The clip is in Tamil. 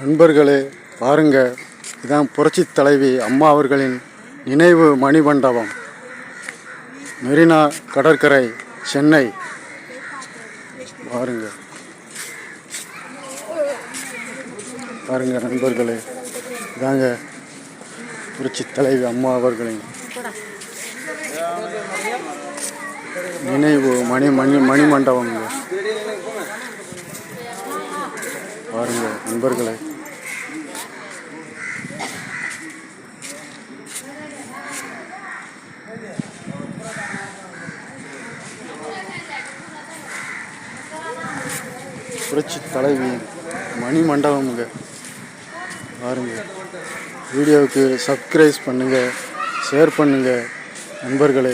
நண்பர்களே பாருங்க, இதான் புரட்சி தலைவி அம்மா அவர்களின் நினைவு மணிமண்டபம், மெரினா கடற்கரை, சென்னை. பாருங்க பாருங்க நண்பர்களே, இதாங்க புரட்சி தலைவி அம்மா அவர்களின் நினைவு மணிமண்டபம். பாருங்க நண்பர்களே, புரட்சி தலைவி மணிமண்டபம்ங்க. பாருங்க, வீடியோவுக்கு சப்ஸ்கிரைப் பண்ணுங்கள், ஷேர் பண்ணுங்கள் நண்பர்களே.